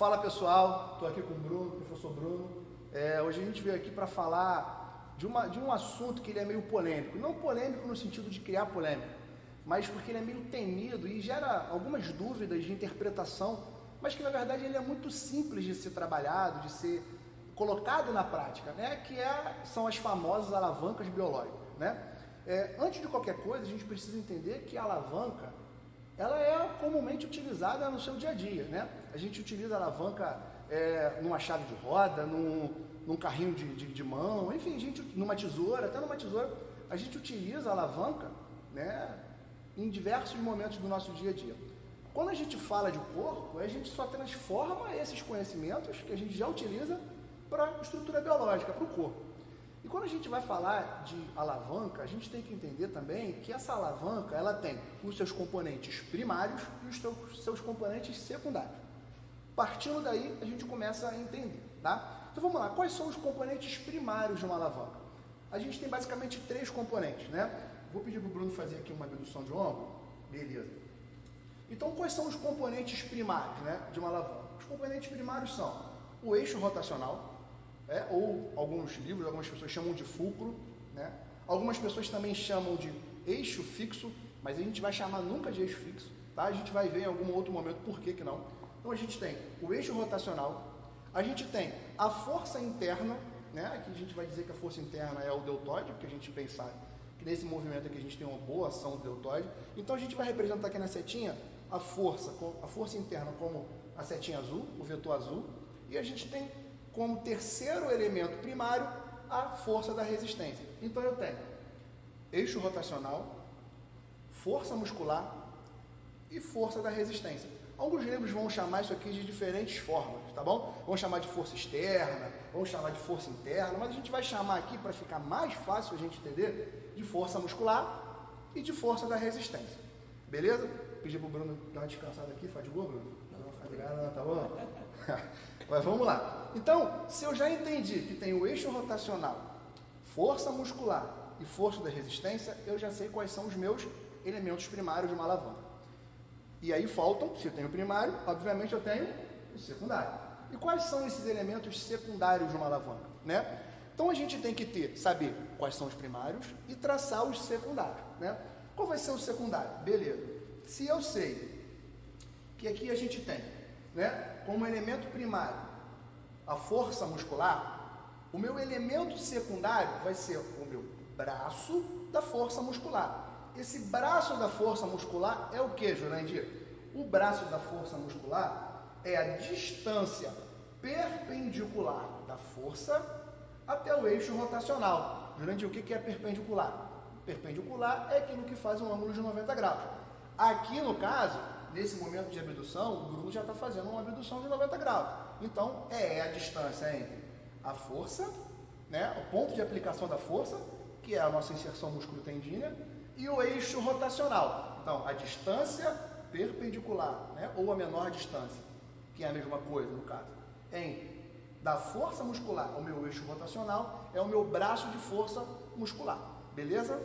Fala pessoal, estou aqui com o Bruno, professor Bruno. Hoje a gente veio aqui para falar de um assunto que ele é meio polêmico. Não polêmico no sentido de criar polêmica, mas porque ele é meio temido e gera algumas dúvidas de interpretação, mas que na verdade ele é muito simples de ser trabalhado, de ser colocado na prática, né? São as famosas alavancas biológicas, né? Antes de qualquer coisa, a gente precisa entender que a alavanca ela é comumente utilizada no seu dia a dia, né? A gente utiliza a alavanca numa chave de roda, num carrinho de mão, enfim, numa tesoura, até numa tesoura, a gente utiliza a alavanca, né, em diversos momentos do nosso dia a dia. Quando a gente fala de corpo, a gente só transforma esses conhecimentos que a gente já utiliza para a estrutura biológica, para o corpo. E quando a gente vai falar de alavanca, a gente tem que entender também que essa alavanca ela tem os seus componentes primários e os seus componentes secundários. Partindo daí, a gente começa a entender, tá? Então vamos lá, quais são os componentes primários de uma alavanca? A gente tem basicamente 3 componentes, né? Vou pedir para o Bruno fazer aqui uma abdução de ombro. Beleza. Então quais são os componentes primários, né, de uma alavanca? Os componentes primários são o eixo rotacional, ou alguns livros, algumas pessoas chamam de fulcro, né? Algumas pessoas também chamam de eixo fixo, mas a gente vai chamar nunca de eixo fixo, tá? A gente vai ver em algum outro momento por que não. Então a gente tem o eixo rotacional, a gente tem a força interna, né? Aqui a gente vai dizer que a força interna é o deltoide, porque a gente pensar que nesse movimento aqui a gente tem uma boa ação do deltoide. Então a gente vai representar aqui na setinha a força interna como a setinha azul, o vetor azul, e a gente tem como terceiro elemento primário a força da resistência. Então eu tenho eixo rotacional, força muscular e força da resistência. Alguns livros vão chamar isso aqui de diferentes formas, tá bom? Vão chamar de força externa, vão chamar de força interna, mas a gente vai chamar aqui, para ficar mais fácil a gente entender, de força muscular e de força da resistência. Beleza? Pedir pro Bruno dar uma descansada aqui, faz de boa, Bruno? Não, fatigado não, tá bom? Mas vamos lá. Então, se eu já entendi que tem o eixo rotacional, força muscular e força da resistência, eu já sei quais são os meus elementos primários de uma alavanca. E aí faltam, se eu tenho o primário, obviamente eu tenho o secundário. E quais são esses elementos secundários de uma alavanca, né? Então a gente tem que saber quais são os primários e traçar os secundários, né? Qual vai ser o secundário? Beleza. Se eu sei que aqui a gente tem, né, como elemento primário a força muscular, o meu elemento secundário vai ser o meu braço da força muscular. Esse braço da força muscular é o que, Jurandir? O braço da força muscular é a distância perpendicular da força até o eixo rotacional. Jurandir, o que é perpendicular? Perpendicular é aquilo que faz um ângulo de 90 graus. Aqui, no caso, nesse momento de abdução, o Bruno já está fazendo uma abdução de 90 graus. Então, é a distância entre a força, né, o ponto de aplicação da força, que é a nossa inserção músculo-tendínea, e o eixo rotacional. Então, a distância perpendicular, né, ou a menor distância, que é a mesma coisa no caso, da força muscular ao meu eixo rotacional, é o meu braço de força muscular. Beleza?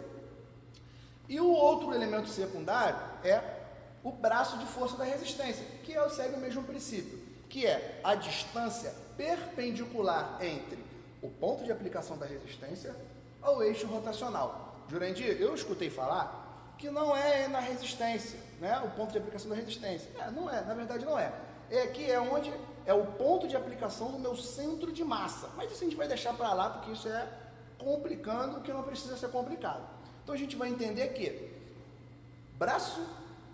E o outro elemento secundário é o braço de força da resistência, que segue o mesmo princípio, que é a distância perpendicular entre o ponto de aplicação da resistência ao eixo rotacional. Jurandir, eu escutei falar que não é na resistência, né, o ponto de aplicação da resistência. Não é, na verdade não é. Aqui é onde é o ponto de aplicação do meu centro de massa. Mas isso a gente vai deixar para lá, porque isso é complicando o que não precisa ser complicado. Então a gente vai entender que braço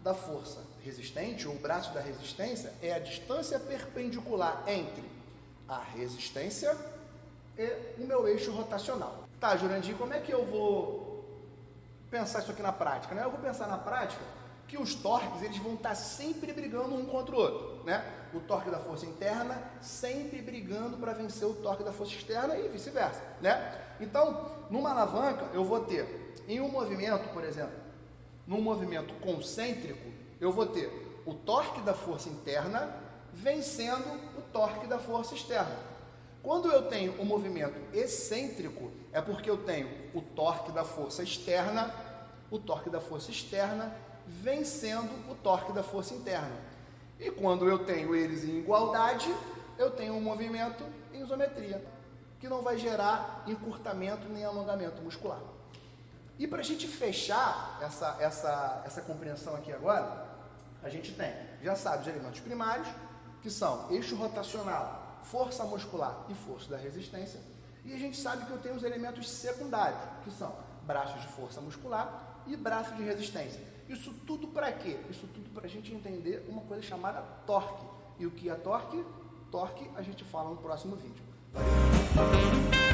da força resistente, ou braço da resistência, é a distância perpendicular entre a resistência e o meu eixo rotacional. Tá, Jurandir, como é que eu vou pensar isso aqui na prática, né? Eu vou pensar na prática que os torques, eles vão estar sempre brigando um contra o outro, né? O torque da força interna sempre brigando para vencer o torque da força externa e vice-versa, né? Então, numa alavanca, eu vou ter, em um movimento, por exemplo, num movimento concêntrico, eu vou ter o torque da força interna vencendo o torque da força externa. Quando eu tenho um movimento excêntrico, é porque eu tenho o torque da força externa vencendo o torque da força interna. E quando eu tenho eles em igualdade, eu tenho um movimento em isometria, que não vai gerar encurtamento nem alongamento muscular. E para a gente fechar essa compreensão aqui agora, a gente tem, já sabe, os elementos primários, que são eixo rotacional, força muscular e força da resistência. E a gente sabe que eu tenho os elementos secundários, que são braços de força muscular e braços de resistência. Isso tudo para quê? Isso tudo para a gente entender uma coisa chamada torque. E o que é torque? Torque a gente fala no próximo vídeo. Valeu!